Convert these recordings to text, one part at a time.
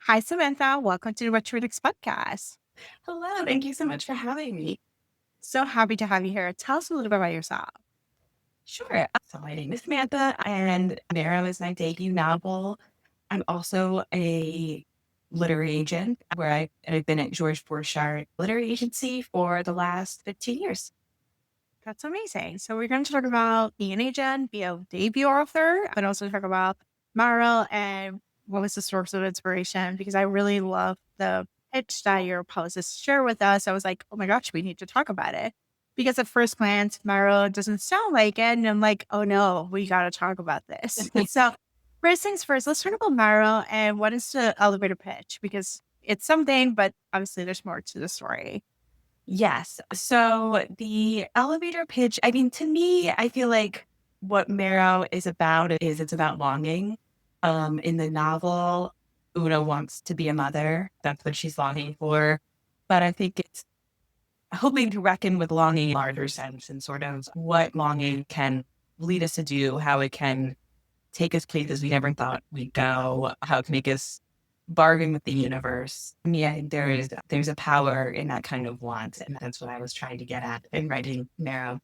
Hi, Samantha. Welcome to the Retrogrades podcast. Hello, thank you so much for having me. So happy to have you here. Tell us a little bit about yourself. Sure. So my name is Samantha, and Marrow is my debut novel. I'm also a literary agent I've been at George Borchardt Literary Agency for the last 15 years. That's amazing. So we're going to talk about being an agent, be a debut author, but also talk about Marro and what was the source of inspiration, because I really love the pitch that your publicist shared with us. I was like, oh my gosh, we need to talk about it. Because at first glance, Marro doesn't sound like it. And I'm like, oh no, we got to talk about this. So first things first, let's talk about Marro and what is the elevator pitch, because it's something, but obviously there's more to the story. Yes. So the elevator pitch, I mean, to me, I feel like what Marrow is about is it's about longing. In the novel, Una wants to be a mother. That's what she's longing for. But I think it's hoping to reckon with longing in a larger sense and sort of what longing can lead us to do, how it can take us places we never thought we'd go, how it can make us bargain with the universe. And yeah, there's a power in that kind of want, and that's what I was trying to get at in writing Marrow.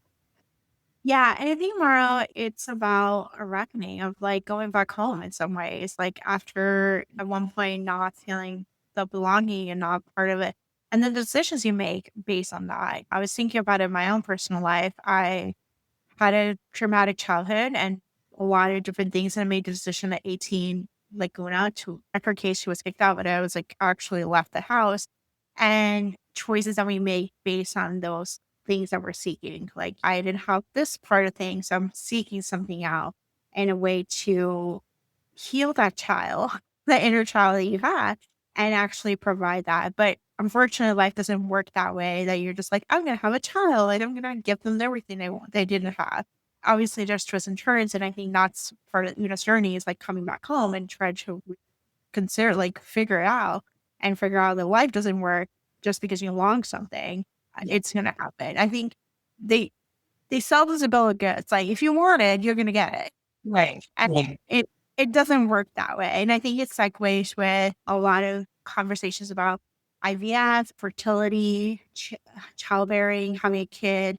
Yeah, and I think Marrow, it's about a reckoning of like going back home in some ways. Like after at one point not feeling the belonging and not part of it. And then the decisions you make based on that. I was thinking about it in my own personal life. I had a traumatic childhood and a lot of different things. And I made the decision at 18, like going out to in her case, she was kicked out, but I was like actually left the house and choices that we make based on those things that we're seeking. Like I didn't have this part of things. So I'm seeking something out in a way to heal that child, the inner child that you had, and actually provide that. But unfortunately, life doesn't work that way that you're just like, I'm going to have a child and I'm going to give them everything they want, they didn't have. Obviously, there's twists and turns. And I think that's part of Una's journey is like coming back home and trying to consider, like, figure it out and figure out that life doesn't work just because you long something. Yeah. It's going to happen. I think they, they sell this a bill of goods. Like, if you want it, you're going to get it. Right. And Right. it doesn't work that way, and I think it segues with a lot of conversations about IVF, fertility, childbearing, having a kid,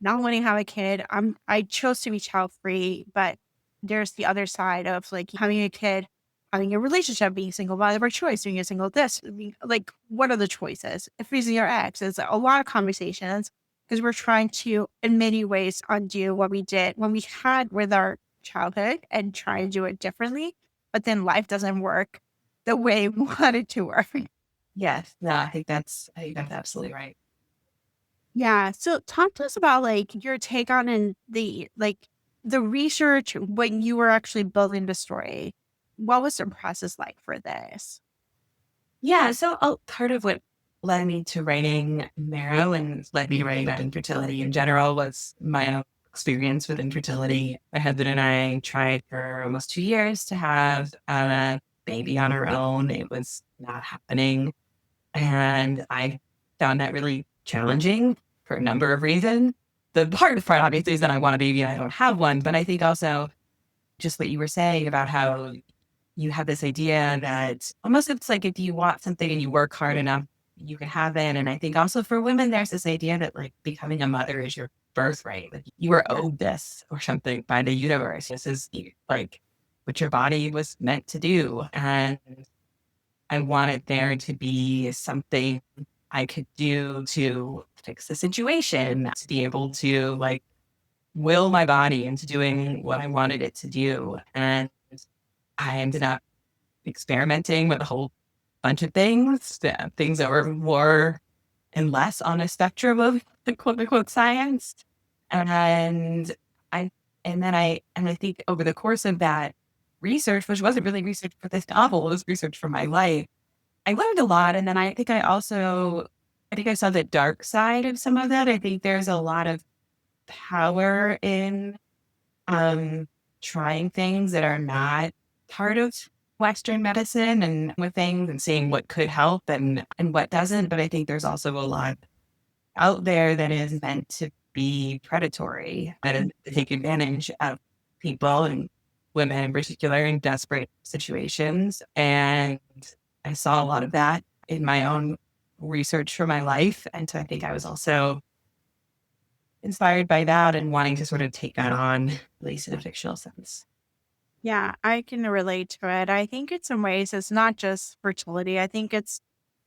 not wanting to have a kid. I chose to be child free, but there's the other side of like having a kid, having a relationship, being single by their choice, doing a single this, like what are the choices? If he's your ex, it's a lot of conversations because we're trying to, in many ways, undo what we did when we had with our childhood and try to do it differently. But then life doesn't work the way we want it to work. Yes. No, I think that's absolutely right. Yeah. So talk to us about like your take on and the like the research when you were actually building the story. What was the process like for this? Yeah. So part of what led me to writing Marrow and led me to writing about infertility in general was my own experience with infertility. My husband and I tried for almost 2 years to have a baby on our own. It was not happening. And I found that really challenging for a number of reasons. The hardest part, obviously, is that I want a baby and I don't have one. But I think also just what you were saying about how you have this idea that almost it's like if you want something and you work hard enough, you can have it. And I think also for women, there's this idea that like becoming a mother is your birthright. Like you were Yeah. owed this or something by the universe. This is like what your body was meant to do. And I wanted there to be something I could do to fix the situation, to be able to like will my body into doing what I wanted it to do. And I ended up experimenting with a whole bunch of things, things that were more and less on a spectrum of the quote unquote science. And I, and I think over the course of that research, which wasn't really research for this novel, it was research for my life, I learned a lot. And then I think I saw the dark side of some of that. I think there's a lot of power in um, trying things that are not part of Western medicine and with things and seeing what could help and what doesn't. But I think there's also a lot out there that is meant to be predatory, that is to take advantage of people and women in particular in desperate situations. And I saw a lot of that in my own research for my life. And so I think I was also inspired by that and wanting to sort of take that on, at least in a fictional sense. Yeah, I can relate to it. I think in some ways it's not just fertility. I think it's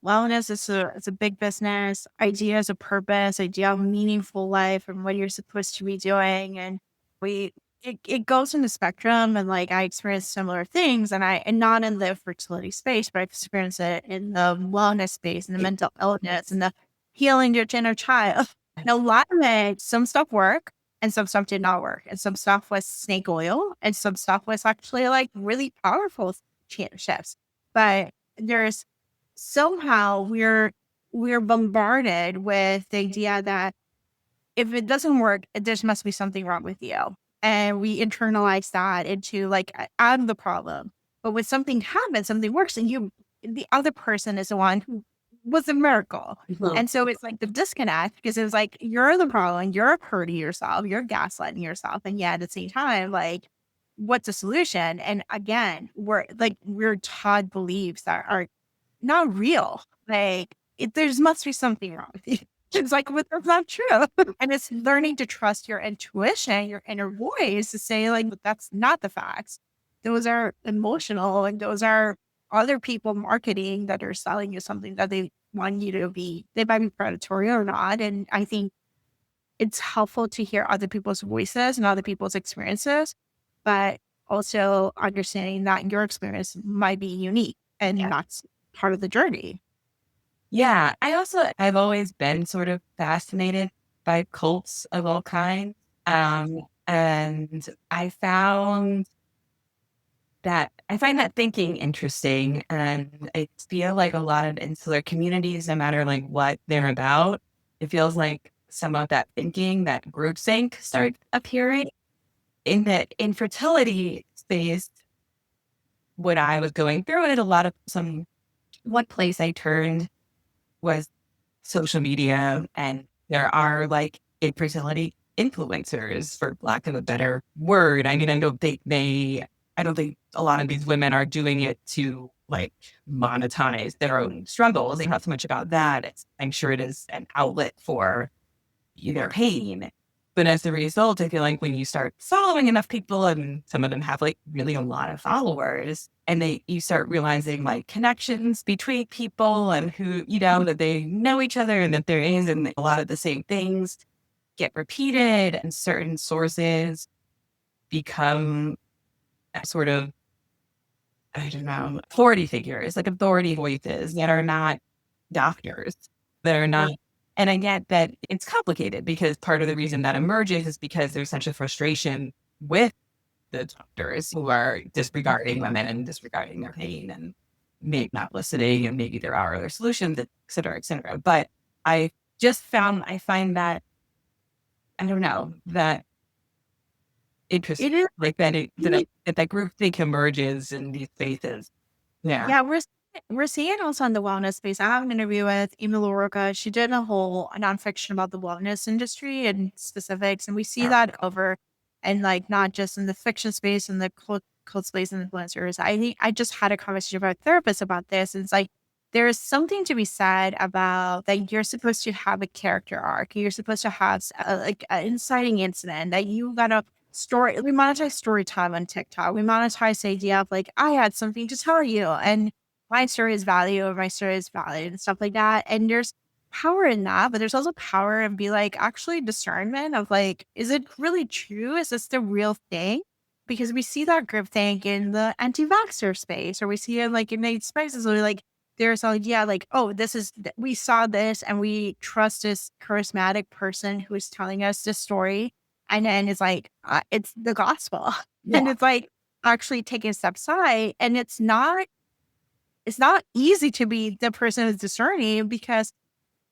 wellness. It's a big business. Ideas of purpose, idea of meaningful life, and what you're supposed to be doing. And we it goes in the spectrum. And like I experienced similar things, and not in the fertility space, but I've experienced it in the wellness space, and the mental illness, and the healing your inner child. And a lot of it, some stuff worked and some stuff did not work. And some stuff was snake oil, and some stuff was actually like really powerful shifts. But there's somehow we're bombarded with the idea that if it doesn't work, there must be something wrong with you. And we internalize that into like, I'm the problem. But when something happens, something works, and the other person is the one who was a miracle. Mhm. And so it's like the disconnect because it was like, you're the problem, you're hurting yourself, you're gaslighting yourself. And yet at the same time, like, what's the solution? And again, we're taught beliefs that are not real. Like, there's must be something wrong with you. It's like, but that's not true. And it's learning to trust your intuition, your inner voice to say, like, but that's not the facts. Those are emotional, and those are other people marketing that are selling you something that they want you to be. They might be predatory or not. And I think it's helpful to hear other people's voices and other people's experiences, but also understanding that your experience might be unique and that's part of the journey. Yeah. I've always been sort of fascinated by cults of all kinds. And I find that thinking interesting. And I feel like a lot of insular communities, no matter like what they're about, it feels like some of that thinking, that groupthink starts appearing in the infertility space. When I was going through it, one place I turned was social media, and there are like infertility influencers, for lack of a better word. I mean, I don't think a lot of these women are doing it to like monetize their own struggles. It's not so much about that. I'm sure it is an outlet for their pain. But as a result, I feel like when you start following enough people, and some of them have like really a lot of followers, and you start realizing like connections between people and who, that they know each other and that there is, and a lot of the same things get repeated, and certain sources become sort of, I don't know, authority figures, like authority voices that are not doctors, that are not. And I get that it's complicated because part of the reason that emerges is because there's such a frustration with the doctors who are disregarding women and disregarding their pain and maybe not listening, and maybe there are other solutions, et cetera, et cetera. But I find that, I don't know, that It interesting, is. like that group think emerges in these spaces. Yeah. Yeah, we're seeing it also in the wellness space. I have an interview with Amy Lorica. She did a whole nonfiction about the wellness industry and specifics, and we see that over, and like not just in the fiction space and the cult space and influencers. I think I just had a conversation with a therapist about this. And it's like there is something to be said about that you're supposed to have a character arc. You're supposed to have like an inciting incident that you gotta story. We monetize story time on TikTok. We monetize the idea of like, I had something to tell you, and my story is value, or my story is valid, and stuff like that. And there's power in that, but there's also power in be like actually discernment of like, is it really true? Is this the real thing? Because we see that groupthink in the anti-vaxxer space, or we see it like in the spaces where like there's an idea like, oh, we saw this and we trust this charismatic person who is telling us this story, and then it's like, it's the gospel. And Yeah. it's like actually taking a step aside. And it's not easy to be the person who's discerning because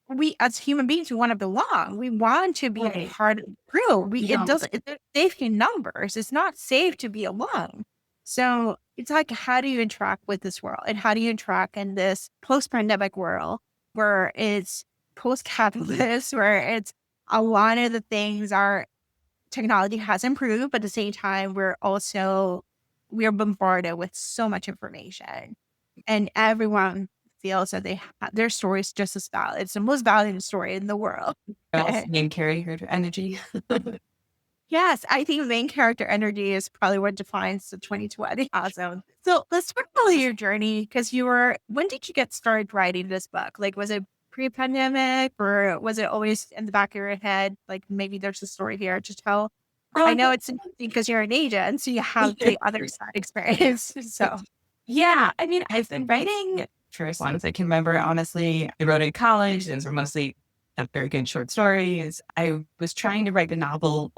we as human beings, we want to belong. We want to be a Right. part of the group. Yeah. It's safe in numbers. It's not safe to be alone. So it's like, how do you interact with this world? And how do you interact in this post-pandemic world where it's post-capitalist, where it's a lot of the things are technology has improved, but at the same time, we're bombarded with so much information. and everyone feels that their story is just as valid. It's the most valued story in the world. Else main character energy. Yes, I think main character energy is probably what defines the 2020. Awesome. So let's talk about your journey because when did you get started writing this book? Like, was it pre-pandemic or was it always in the back of your head? Like, maybe there's a story here to tell. I know it's interesting because you're an agent, so you have the other side experience. So, Yeah, I mean, I've been writing for as long as I can remember. Honestly, I wrote in college, and those were mostly very good short stories. I was trying to write a novel.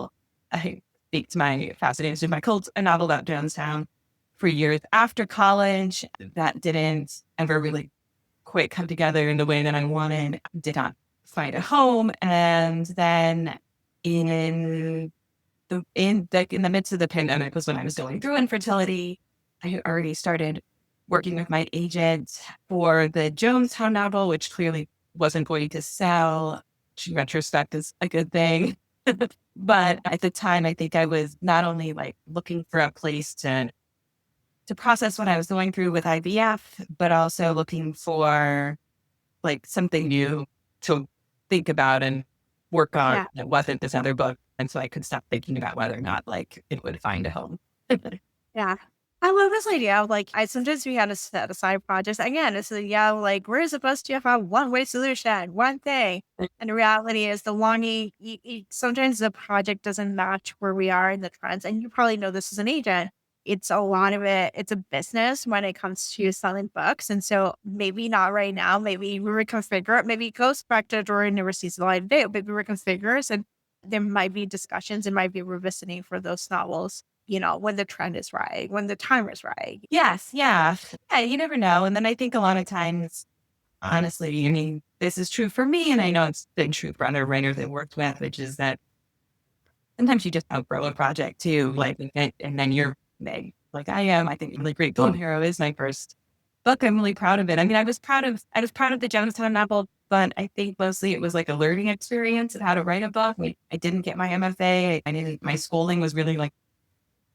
I speak to my fascination with my cult, a novel about Jonestown for years after college. That didn't ever really quite come together in the way that I wanted. Did not find a home, and then in in the midst of the pandemic was when I was going through infertility. I had already started working with my agent for the Jonestown novel, which clearly wasn't going to sell, which in retrospect is a good thing. But at the time, I think I was not only like looking for a place to process what I was going through with IVF, but also looking for like something new to think about and work on. yeah. It wasn't this other book. And so I could stop thinking about whether or not like it would find a home. Yeah. I love this idea of like, I sometimes we had to set aside projects. Again, it's a, yeah, like we're supposed to have a one way solution, one thing. And the reality is the longing, sometimes the project doesn't match where we are in the trends. And you probably know this as an agent. It's a lot of it, it's a business when it comes to selling books. And so maybe not right now, maybe we reconfigure it, maybe it goes back to door and never sees the light of day, maybe reconfigures and there might be discussions, it might be revisiting for those novels when the trend is right, when the time is right. Yes. Yeah. Yeah. You never know. And then I think a lot of times, honestly, I mean, this is true for me. And I know it's been true for other writers I worked with, which is that sometimes you just outgrow a project too. Like, and then you're big, like I am. I think really great. Marrow is my first book. I'm really proud of it. I mean, I was proud of the Jonestown novel, but I think mostly it was like a learning experience of how to write a book. Like, I didn't get my MFA. I didn't, my schooling was really like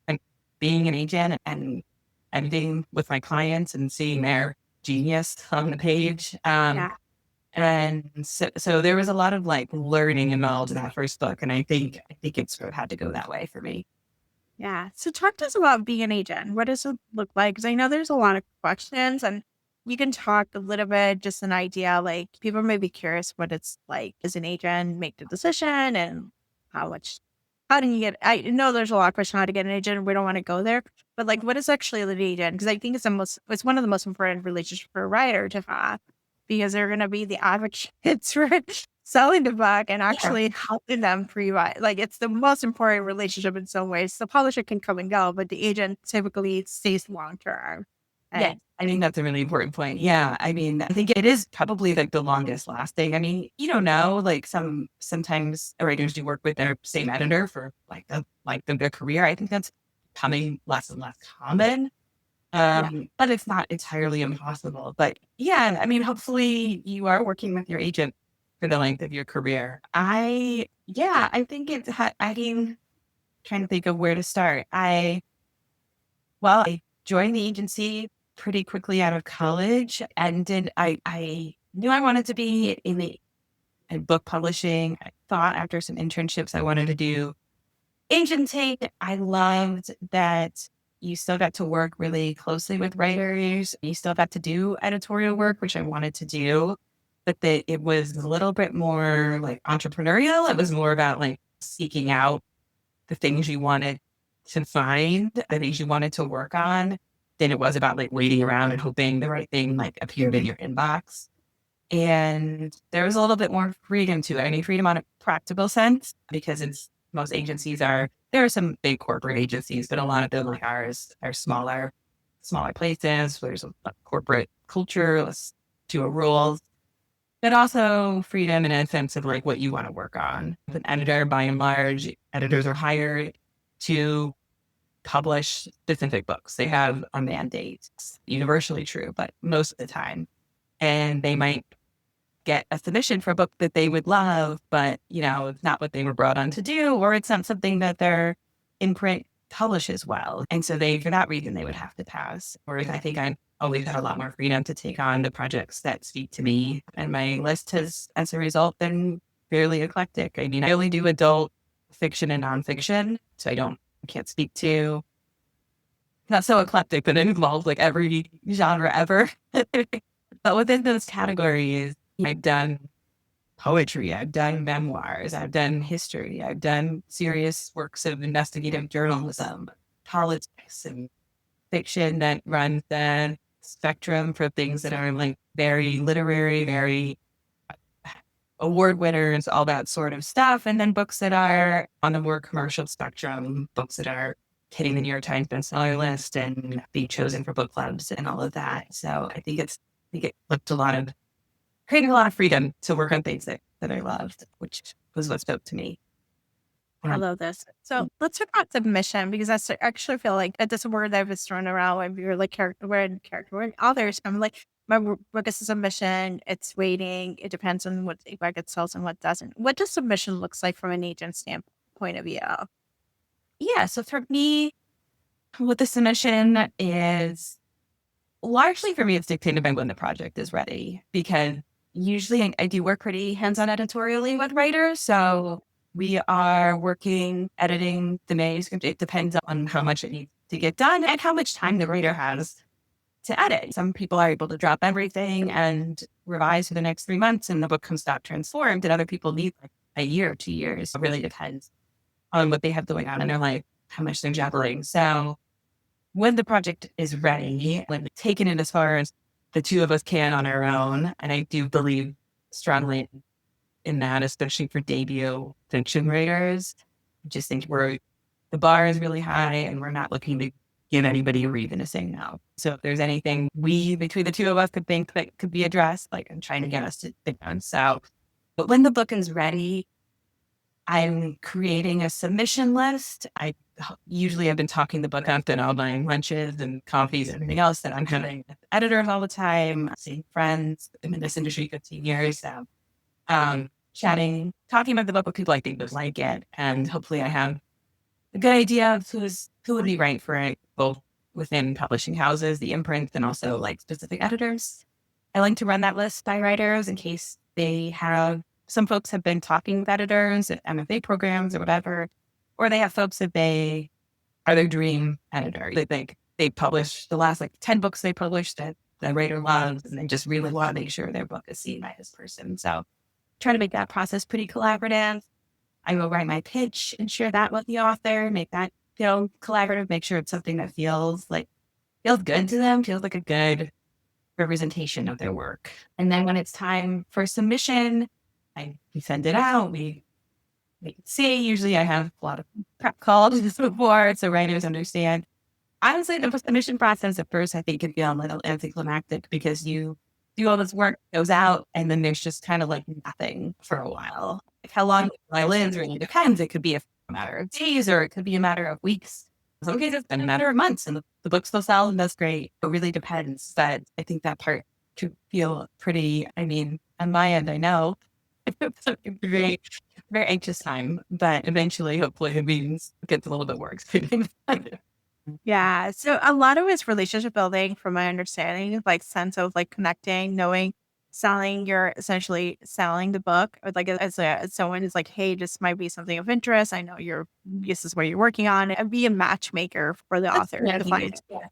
and being an agent and being with my clients and seeing their genius on the page. Yeah. And so there was a lot of like learning involved in that first book. And I think it sort of had to go that way for me. Yeah. So talk to us about being an agent. What does it look like? Because I know there's a lot of questions and you can talk a little bit, just an idea, like people may be curious what it's like as an agent, make the decision and how do you get, I know there's a lot of questions how to get an agent. We don't want to go there, but like, what is actually an agent? Because I think it's one of the most important relationships for a writer to have because they're going to be the advocates for selling the book and Yeah. actually helping them pre-write. Like it's the most important relationship in some ways. The publisher can come and go, but the agent typically stays long term. Yeah. And I think that's a really important point. Yeah. I mean, I think it is probably like the longest lasting. I mean, you don't know, like sometimes writers do work with their same editor for their career. I think that's becoming less and less common. yeah, But it's not entirely impossible. But yeah, I mean, hopefully you are working with your agent for the length of your career. I think I mean, trying to think of where to start. I joined the agency pretty quickly out of college and I knew I wanted to be in book publishing. I thought after some internships I wanted to do agency. I loved that you still got to work really closely with writers. You still got to do editorial work, which I wanted to do, but that it was a little bit more like entrepreneurial. It was more about like seeking out the things you wanted to find, the things you wanted to work on, than it was about like waiting around and hoping the right thing like appeared in your inbox. And there was a little bit more freedom to it. I mean, freedom on a practical sense, because most agencies there are some big corporate agencies, but a lot of them like ours are smaller places where there's a corporate culture, let's do a rules, but also freedom in a sense of like what you want to work on. As an editor, by and large, editors are hired to publish specific books. They have a mandate. It's universally true, but most of the time. And they might get a submission for a book that they would love, but it's not what they were brought on to do, or it's not something that their imprint publishes well. And so for that reason, they would have to pass. Whereas I think I'm always had a lot more freedom to take on the projects that speak to me. And my list has, as a result, been fairly eclectic. I mean, I only do adult fiction and nonfiction, so I can't speak to, not so eclectic, but it involves like every genre ever. But within those categories, I've done poetry, I've done memoirs, I've done history, I've done serious works of investigative journalism, politics, and fiction that runs the spectrum for things that are like very literary, very award winners, all that sort of stuff. And then books that are on the more commercial spectrum, books that are hitting the New York Times bestseller list and being chosen for book clubs and all of that. So I think it looked created a lot of freedom to work on things that I loved, which was what spoke to me. I love this. So let's talk about submission because I actually feel like that's a word that was thrown around when you're like character, when others. I'm like, my book is a submission. It's waiting. It depends on what ebook it sells and what doesn't. What does submission looks like from an agent standpoint of view? Yeah. So for me, what the submission is largely for me, it's dictated by when the project is ready because usually I do work pretty hands-on editorially with writers. So we are working, editing the manuscript. It depends on how much it needs to get done and how much time the writer has to edit. Some people are able to drop everything and revise for the next 3 months and the book comes out transformed. And other people need like a year, 2 years. It really depends on what they have going on in their life, how much they're juggling. So when the project is ready, when taking it as far as the two of us can on our own, and I do believe strongly in that, especially for debut fiction writers, I just think the bar is really high and we're not looking to give anybody a reason to say no. So if there's anything between the two of us could think that could be addressed, like I'm trying to get us to think on. So, but when the book is ready, I'm creating a submission list. I usually have been talking the book up and all my lunches and coffees and everything else that I'm having with editors all the time, seeing friends. I'm in this industry 15 years. So, chatting, talking about the book with people I think would like it. And hopefully I have a good idea of who would be right for it, both within publishing houses, the imprints, and also like specific editors. I like to run that list by writers in case they have, some folks have been talking with editors at MFA programs or whatever, or they have folks that they are their dream editor. They think they published the last like 10 books they published that the writer loves, and they just really want to make sure their book is seen by this person. So try to make that process pretty collaborative. I will write my pitch and share that with the author, make that feel collaborative, make sure it's something that feels good to them, feels like a good representation of their work. And then when it's time for submission, we send it out. We can see. Usually I have a lot of prep calls before so writers understand. Honestly, the submission process at first I think can be a little anticlimactic because you do all this work, goes out, and then there's just kind of like nothing for a while. Like how long the file is really depends. It could be a matter of days or it could be a matter of weeks. In some cases, it's been a matter of months and the book still sells and that's great. It really depends. But I think that part could feel pretty, I mean, on my end, I know it's a very, very anxious time, but eventually, hopefully, it means it gets a little bit more exciting. Yeah. So a lot of it's relationship building from my understanding, like sense of like connecting, knowing, selling, you're essentially selling the book. Or like as someone is like, hey, this might be something of interest. I know this is what you're working on. And be a matchmaker for the That's author what to I mean. find.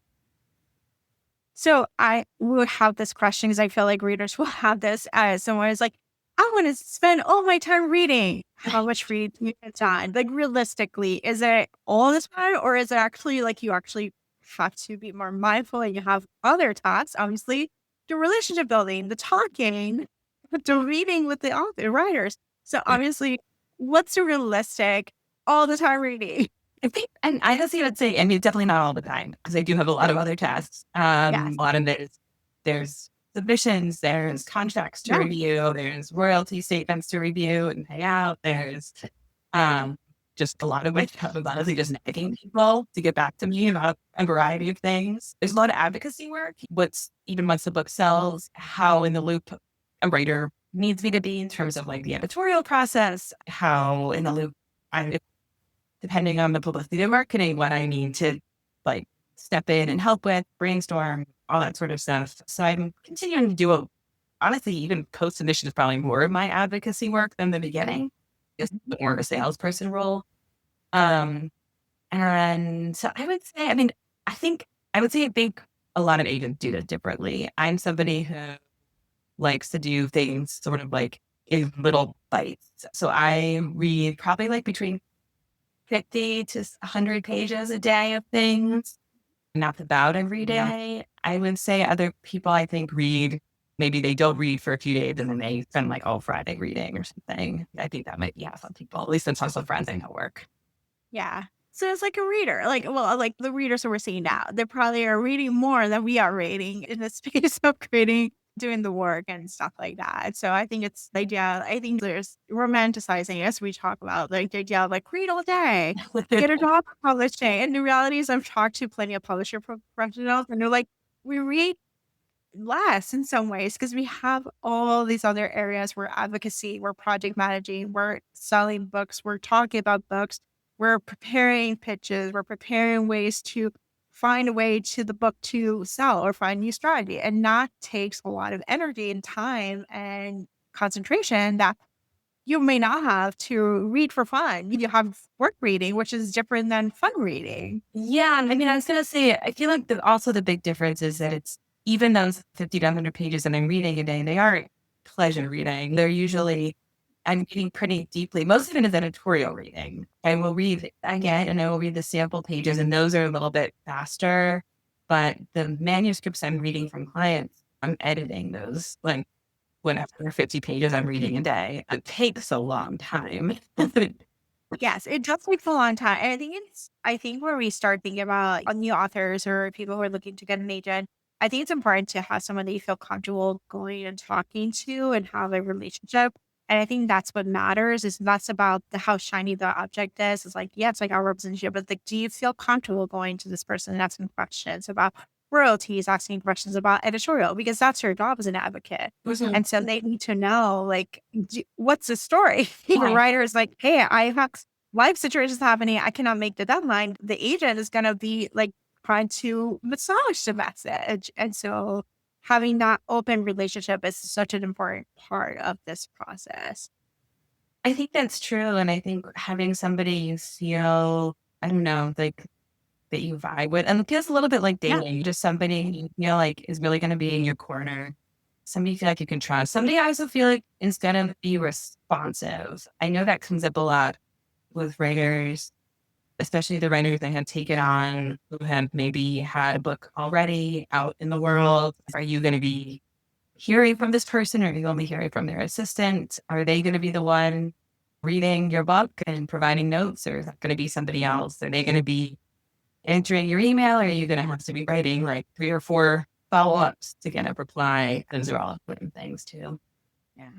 So I would have this question because I feel like readers will have this as someone is like, I want to spend all my time reading. How much reading do you get done? Like realistically, is it all the time or is it actually like you actually have to be more mindful and you have other tasks, obviously, the relationship building, the talking, the reading with the author writers. So obviously, what's the realistic all the time reading? I think, and I honestly would say, I mean, definitely not all the time because I do have a lot of other tasks. Yes. A lot of there's submissions, there's contracts to Yeah. review, there's royalty statements to review and pay out. There's um, just a lot of my job is honestly just nagging people to get back to me about a variety of things. There's a lot of advocacy work. Even once the book sells, how in the loop a writer needs me to be in terms of like the editorial process, how in the loop I depending on the publicity and marketing, what I need to like step in and help with, brainstorm, all that sort of stuff. So I'm continuing to do honestly, even post submission is probably more of my advocacy work than the beginning. Just more of a salesperson role. Um, and so I would say, I mean, I think a lot of agents do this differently. I'm somebody who likes to do things sort of like in little bites. So I read probably like between 50 to 100 pages a day of things, not about every day. I would say other people I think read, maybe they don't read for a few days and then they spend like all Friday reading or something. I think that might be how some people, at least in some friends I know work. Yeah. So it's like a reader, like, well, like the readers that we're seeing now, they probably are reading more than we are reading in the space of creating, doing the work and stuff like that. So I think it's the idea, I think there's romanticizing as we talk about like the idea of like read all day, get a job publishing. And the reality is I've talked to plenty of publisher professionals and they're like, we read less in some ways because we have all these other areas. We're advocacy, we're project managing, we're selling books, we're talking about books, we're preparing pitches, we're preparing ways to find a way to the book to sell or find new strategy. And that takes a lot of energy and time and concentration that you may not have to read for fun. You have work reading, which is different than fun reading. Yeah, I mean, I was gonna say, I feel like also the big difference is that it's even those 50 to 100 pages that I'm reading a day, they aren't pleasure reading. They're usually I'm reading pretty deeply. Most of it is editorial reading. I will read again, and I will read the sample pages, and those are a little bit faster. But the manuscripts I'm reading from clients, I'm editing those. Like whenever 50 pages I'm reading a day, it takes a long time. Yes, it does take a long time. And I think where we start thinking about new authors or people who are looking to get an agent, I think it's important to have someone that you feel comfortable going and talking to and have a relationship. And I think that's what matters is less about how shiny the object is. It's like, yeah, it's like our representation, but like, do you feel comfortable going to this person and asking questions about royalties, asking questions about editorial? Because that's your job as an advocate. Mhm. And so they need to know, like, what's the story? The Yeah. writer is like, hey, I have life situations happening. I cannot make the deadline. The agent is going to be like trying to massage the message. And so having that open relationship is such an important part of this process. I think that's true. And I think having somebody you feel, I don't know, like that you vibe with, and it feels a little bit like Yeah. dating, just somebody you feel like is really going to be in your corner. Somebody you feel like you can trust. Somebody I also feel like is going to be responsive. I know that comes up a lot with writers, especially the writers that have taken on who have maybe had a book already out in the world. Are you going to be hearing from this person? Or are you going to be hearing from their assistant? Are they going to be the one reading your book and providing notes? Or is that going to be somebody else? Are they going to be answering your email? Or are you going to have to be writing like 3 or 4 follow-ups to get a reply? Those are all important things too. Yeah.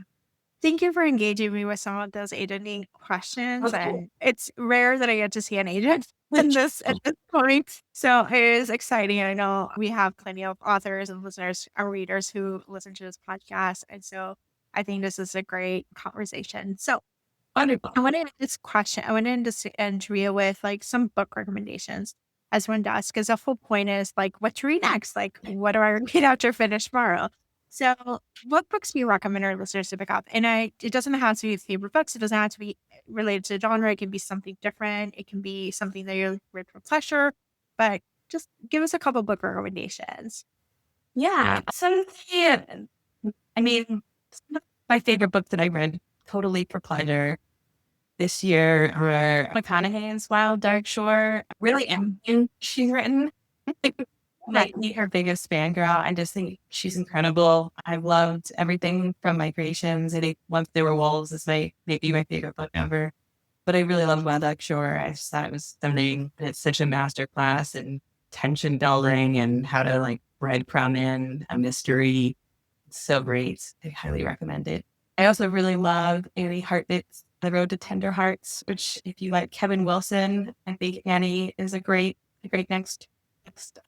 Thank you for engaging me with some of those agenting questions. That's cool. And it's rare that I get to see an agent in this at this point. So it is exciting. I know we have plenty of authors and listeners and readers who listen to this podcast. And so I think this is a great conversation. So Wonderful. I went into this question, I went into this interview with like some book recommendations as one does, because the whole point is like what to read next. Like, what do I read after finish Marrow? So, what books do you recommend our listeners to pick up? And it doesn't have to be favorite books. It doesn't have to be related to genre. It can be something different. It can be something that you're read for pleasure. But just give us a couple book recommendations. Yeah. So, yeah, I mean, some of my favorite books that I read totally for pleasure this year were McConaughey's Wild Dark Shore. I really am she's written. Might be her biggest fan girl. I just think she's incredible. I loved everything from Migrations. I think Once There Were Wolves is maybe my favorite book ever. But I really loved Wild Dark Shore. I just thought it was stunning. It's such a master class in tension building and how to like breadcrumb in a mystery. It's so great. I highly recommend it. I also really love Annie Hartnett's The Road to Tender Hearts, which if you like Kevin Wilson, I think Annie is a great next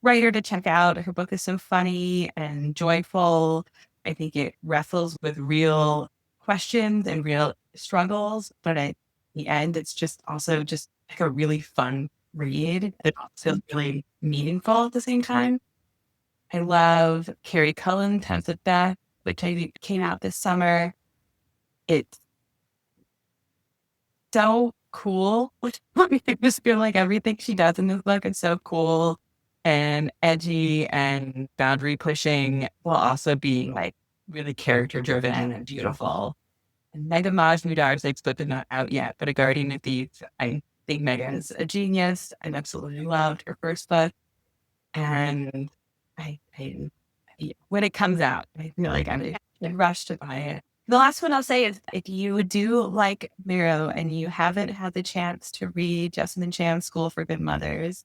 writer to check out. Her book is so funny and joyful. I think it wrestles with real questions and real struggles, but at the end, it's just also just like a really fun read. It also feels really meaningful at the same time. I love Carrie Cullen, Tenth of Death, which I think came out this summer. It's so cool. I just feel like everything she does in this book is so cool and edgy and boundary pushing while also being like really character driven and beautiful. And Megan Ma's new Dark Six book is not out yet, but A Guardian of Thieves, I think Megan's a genius. I absolutely loved her first book. And I when it comes out, I feel like I'm in a rush to buy it. The last one I'll say is if you do like Marrow and you haven't had the chance to read Jessamine Chan's School for Good Mothers,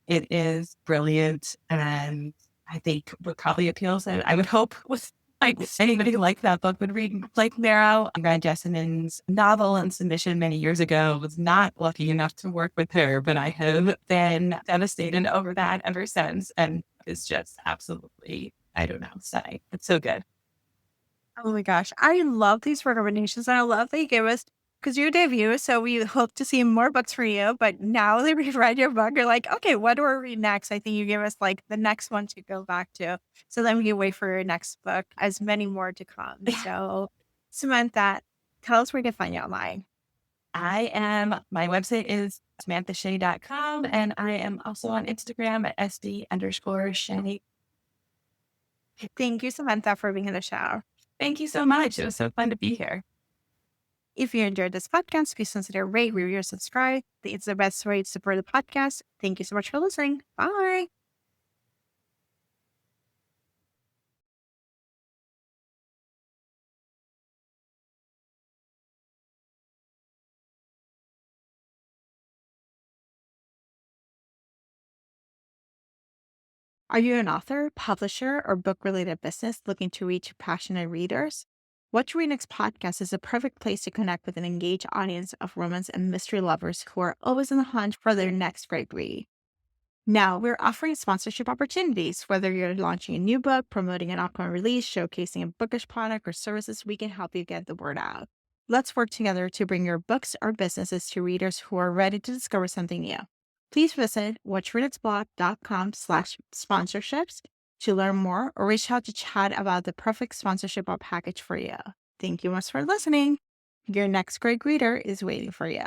it is brilliant and I think would probably appeal. And I would hope with like anybody who liked that book would read like Marrow. I read Jessamine's novel and submission many years ago. Was not lucky enough to work with her, but I have been devastated over that ever since. And it's just absolutely, I don't know, stunning. It's so good. Oh my gosh. I love these recommendations and I love that you gave us because you debut. So we hope to see more books for you. But now that we've read your book, you're like, okay, what do I read next? I think you gave us like the next one to go back to. So then we can wait for your next book as many more to come. So Samantha, tell us where you can find you online. My website is samanthashay.com and I am also on Instagram at SD_Shay. Thank you, Samantha, for being in the show. Thank you so much. It was so fun to be here. If you enjoyed this podcast, please consider rate, review, or subscribe. It's the best way to support the podcast. Thank you so much for listening. Bye. Are you an author, publisher, or book related business looking to reach passionate readers? What to Read Next podcast is a perfect place to connect with an engaged audience of romance and mystery lovers who are always on the hunt for their next great read. Now, we're offering sponsorship opportunities. Whether you're launching a new book, promoting an upcoming release, showcasing a bookish product or services, we can help you get the word out. Let's work together to bring your books or businesses to readers who are ready to discover something new. Please visit whatchreaditsblog.com/sponsorships to learn more or reach out to chat about the perfect sponsorship or package for you. Thank you much for listening. Your next great reader is waiting for you.